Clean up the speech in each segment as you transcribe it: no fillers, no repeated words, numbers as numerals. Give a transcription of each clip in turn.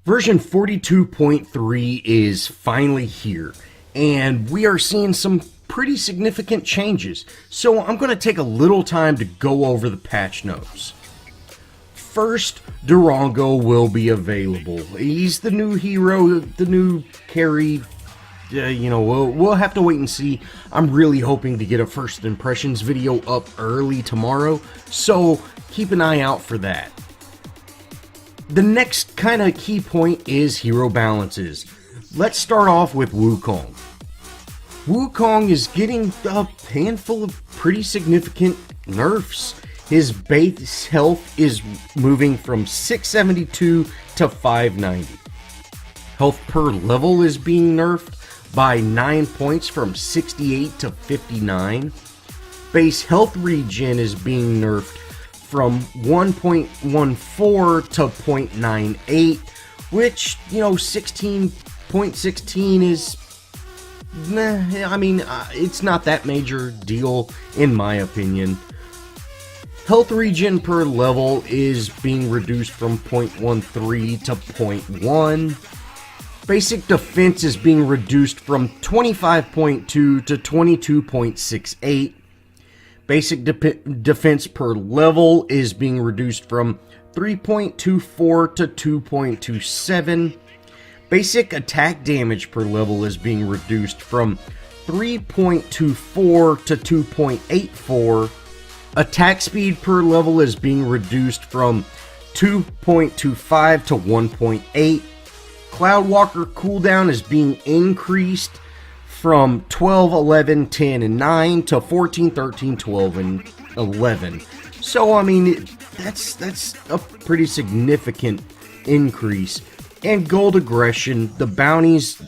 Version 42.3 is finally here, and we are seeing some pretty significant changes, so I'm going to take a little time to go over the patch notes. First, Durango will be available. He's the new hero, the new carry. We'll have to wait and see. I'm really hoping to get a first impressions video up early tomorrow, so keep an eye out for that. The next kind of key point is hero balances. Let's start off with Wukong. Wukong is getting a handful of pretty significant nerfs. His base health is moving from 672 to 590. Health per level is being nerfed by 9 points from 68 to 59. Base health regen is being nerfed from 1.14 to 0.98, which, 16.16 is, it's not that major deal in my opinion. Health regen per level is being reduced from 0.13 to 0.1. Basic defense is being reduced from 25.2 to 22.68. Basic defense per level is being reduced from 3.24 to 2.27. Basic attack damage per level is being reduced from 3.24 to 2.84. Attack speed per level is being reduced from 2.25 to 1.8. Cloudwalker cooldown is being increased from 12, 11, 10, and 9 to 14, 13, 12, and 11. So, that's a pretty significant increase. And gold aggression, the bounties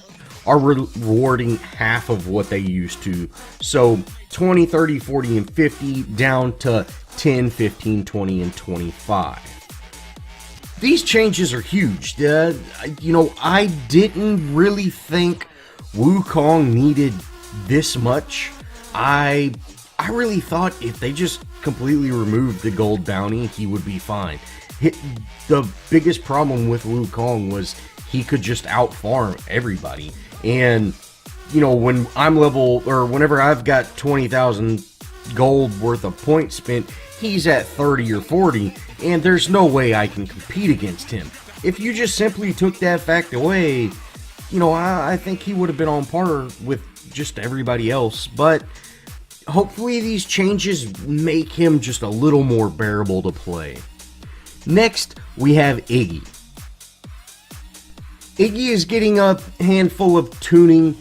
are rewarding half of what they used to. So, 20, 30, 40, and 50 down to 10, 15, 20, and 25. These changes are huge. I didn't really think Wukong needed this much. I really thought if they just completely removed the gold bounty, he would be fine. The biggest problem with Wukong was he could just outfarm everybody. And, when I'm whenever I've got 20,000 gold worth of points spent, he's at 30 or 40, and there's no way I can compete against him. If you just simply took that fact away, I think he would have been on par with just everybody else, but hopefully these changes make him just a little more bearable to play. Next, we have Iggy. Iggy is getting a handful of tuning.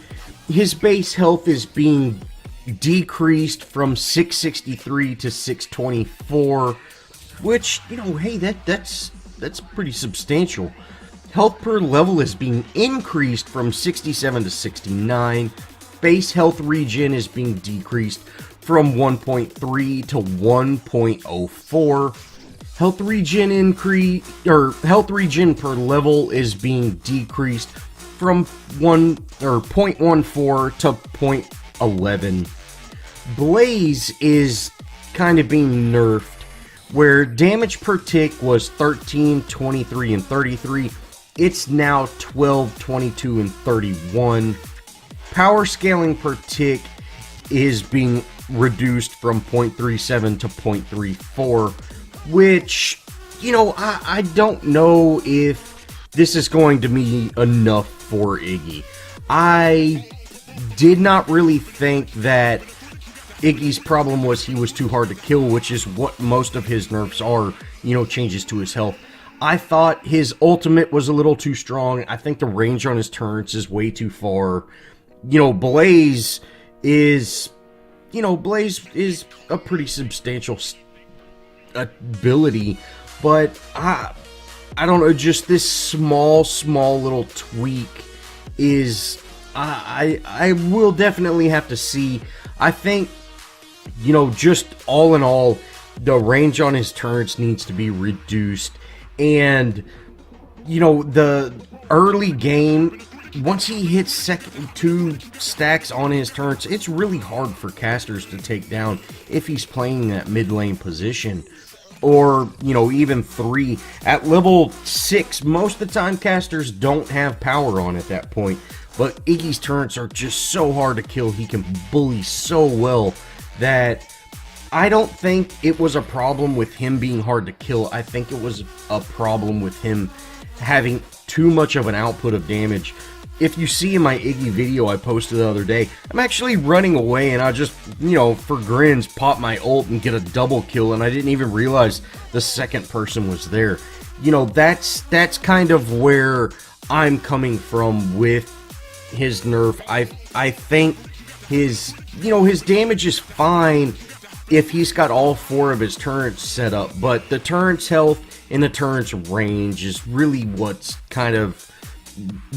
His base health is being decreased from 663 to 624, which, hey, that's pretty substantial. Health per level is being increased from 67 to 69. Base health regen is being decreased from 1.3 to 1.04. Health regen health regen per level is being decreased from 0.14 to 0.11. Blaze is kind of being nerfed, where damage per tick was 13, 23, and 33. It's now 12, 22, and 31. Power scaling per tick is being reduced from 0.37 to 0.34, which, I don't know if this is going to be enough for Iggy. I did not really think that Iggy's problem was he was too hard to kill, which is what most of his nerfs are, changes to his health. I thought his ultimate was a little too strong. I think the range on his turrets is way too far. Blaze is a pretty substantial ability, but I don't know, just this small little tweak is, I will definitely have to see. I think, just all in all, the range on his turrets needs to be reduced. And, the early game, once he hits second 2 stacks on his turrets, it's really hard for casters to take down if he's playing that mid lane position. or, you know, even 3. At level 6, most of the time casters don't have power on at that point. But Iggy's turrets are just so hard to kill. He can bully so well that I don't think it was a problem with him being hard to kill. I think it was a problem with him having too much of an output of damage. If you see in my Iggy video I posted the other day, I'm actually running away and I just, you know, for grins, pop my ult and get a double kill, and I didn't even realize the second person was there. You know, that's kind of where I'm coming from with his nerf. I think his, you know, his damage is fine if he's got all 4 of his turrets set up, but the turret's health and the turret's range is really what's kind of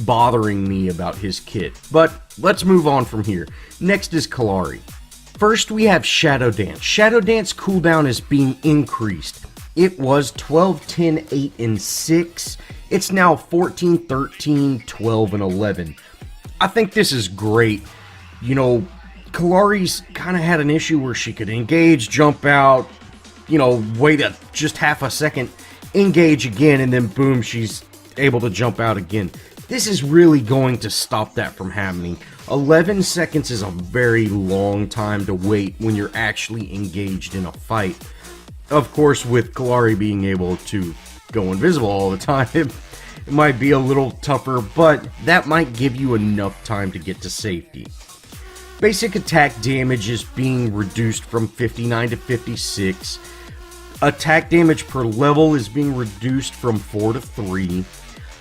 bothering me about his kit. But let's move on from here. Next is Kallari. First we have Shadow Dance. Shadow Dance cooldown is being increased. It was 12, 10, 8, and 6. It's now 14, 13, 12, and 11. I think this is great. You know, Kallari's kind of had an issue where she could engage, jump out, you know, wait just half a second, engage again, and then boom, she's able to jump out again. This is really going to stop that from happening. 11 seconds is a very long time to wait when you're actually engaged in a fight. Of course, with Kallari being able to go invisible all the time, it might be a little tougher, but that might give you enough time to get to safety. Basic attack damage is being reduced from 59 to 56. Attack damage per level is being reduced from 4 to 3.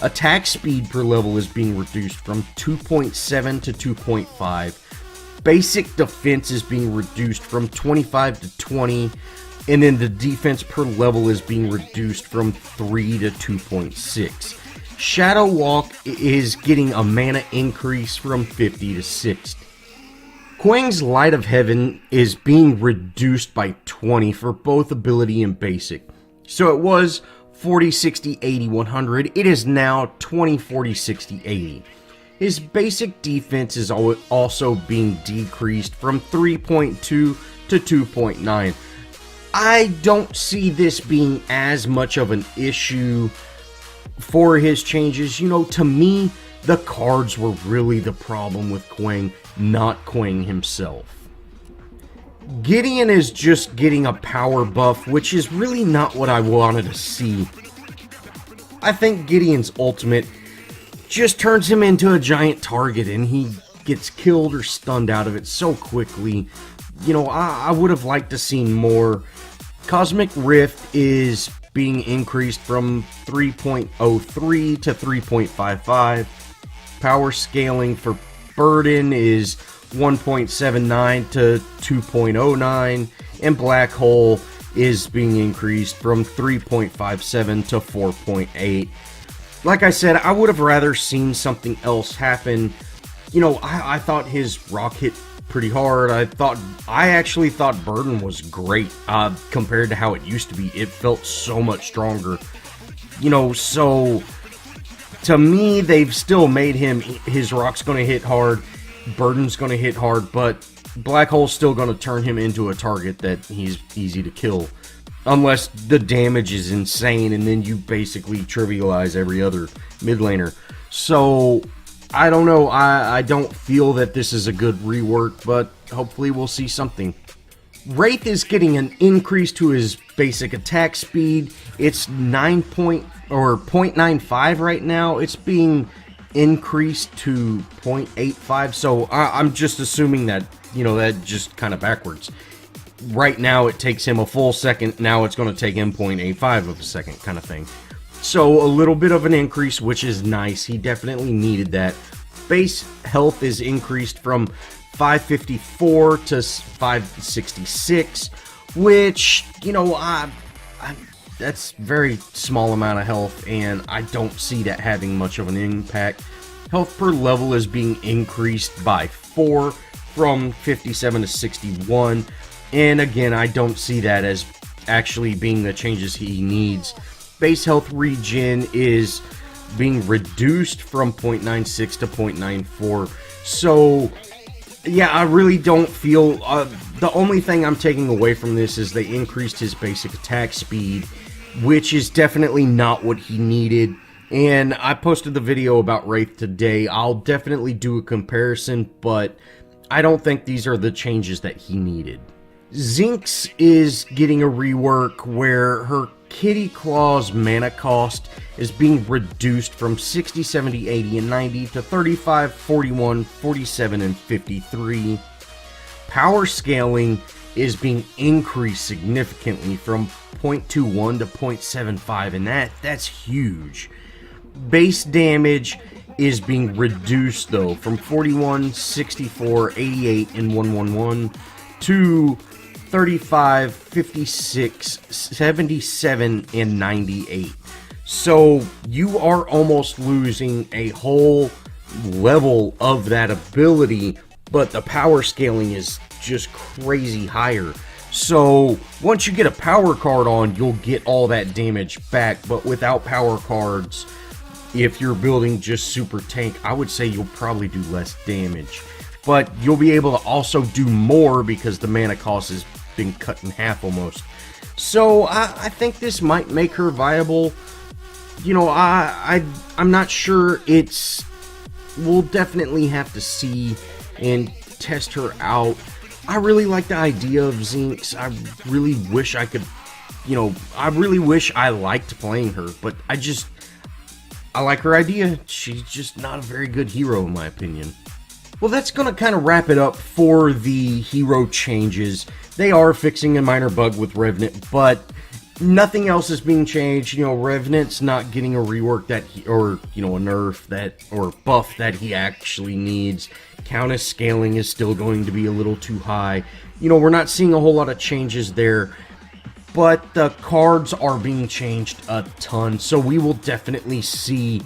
Attack speed per level is being reduced from 2.7 to 2.5. Basic defense is being reduced from 25 to 20. And then the defense per level is being reduced from 3 to 2.6. Shadow Walk is getting a mana increase from 50 to 60. Quang's Light of Heaven is being reduced by 20 for both ability and basic. So it was 40, 60, 80, 100. It is now 20, 40, 60, 80. His basic defense is also being decreased from 3.2 to 2.9. I don't see this being as much of an issue for his changes. You know, to me, the cards were really the problem with Quang, not Quang himself. Gideon is just getting a power buff, which is really not what I wanted to see. I think Gideon's ultimate just turns him into a giant target and he gets killed or stunned out of it so quickly. You know, I would have liked to see more. Cosmic Rift is being increased from 3.03 to 3.55. Power scaling for Burden is 1.79 to 2.09, and Black Hole is being increased from 3.57 to 4.8. Like I said, I would have rather seen something else happen. You know, I thought his rock hit pretty hard. I actually thought Burden was great compared to how it used to be. It felt so much stronger. You know, so to me, they've still made his rock's going to hit hard, Burden's going to hit hard, but Black Hole's still going to turn him into a target that he's easy to kill. Unless the damage is insane and then you basically trivialize every other mid laner. So, I don't know. I don't feel that this is a good rework, but hopefully we'll see something. Wraith is getting an increase to his basic attack speed. It's 0.95 right now. It's being increased to 0.85. So I'm just assuming that, you know, that just kind of backwards. Right now it takes him a full second. Now it's going to take him 0.85 of a second kind of thing. So a little bit of an increase, which is nice. He definitely needed that. Base health is increased from 554 to 566, which, you know, that's very small amount of health, and I don't see that having much of an impact. Health per level is being increased by 4 from 57 to 61, and again, I don't see that as actually being the changes he needs. Base health regen is being reduced from 0.96 to 0.94. So, yeah, I really don't feel The only thing I'm taking away from this is they increased his basic attack speed, which is definitely not what he needed. And I posted the video about Wraith today. I'll definitely do a comparison, but I don't think these are the changes that he needed. Zinx is getting a rework where her Kitty Claw's mana cost is being reduced from 60, 70, 80, and 90 to 35, 41, 47, and 53. Power scaling is being increased significantly from 0.21 to 0.75, and that's huge. Base damage is being reduced though from 41, 64, 88, and 111 to 35, 56, 77, and 98. So you are almost losing a whole level of that ability, but the power scaling is just crazy higher. So once you get a power card on, you'll get all that damage back, but without power cards, if you're building just super tank, I would say you'll probably do less damage. But you'll be able to also do more because the mana cost has been cut in half almost. So I think this might make her viable. You know, I'm not sure. We'll definitely have to see and test her out. I really like the idea of Zinx. I really wish I could, I really wish I liked playing her, but I like her idea. She's just not a very good hero in my opinion. Well, that's going to kind of wrap it up for the hero changes. They are fixing a minor bug with Revenant, but nothing else is being changed. Revenant's not getting a rework or a nerf or buff that he actually needs. Countess scaling is still going to be a little too high. We're not seeing a whole lot of changes there, but the cards are being changed a ton, so we will definitely see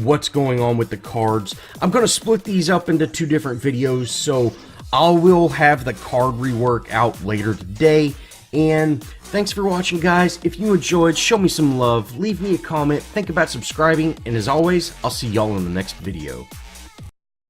what's going on with the cards. I'm going to split these up into 2 different videos, so I will have the card rework out later today. And thanks for watching, guys. If you enjoyed, show me some love, leave me a comment, think about subscribing, and as always, I'll see y'all in the next video.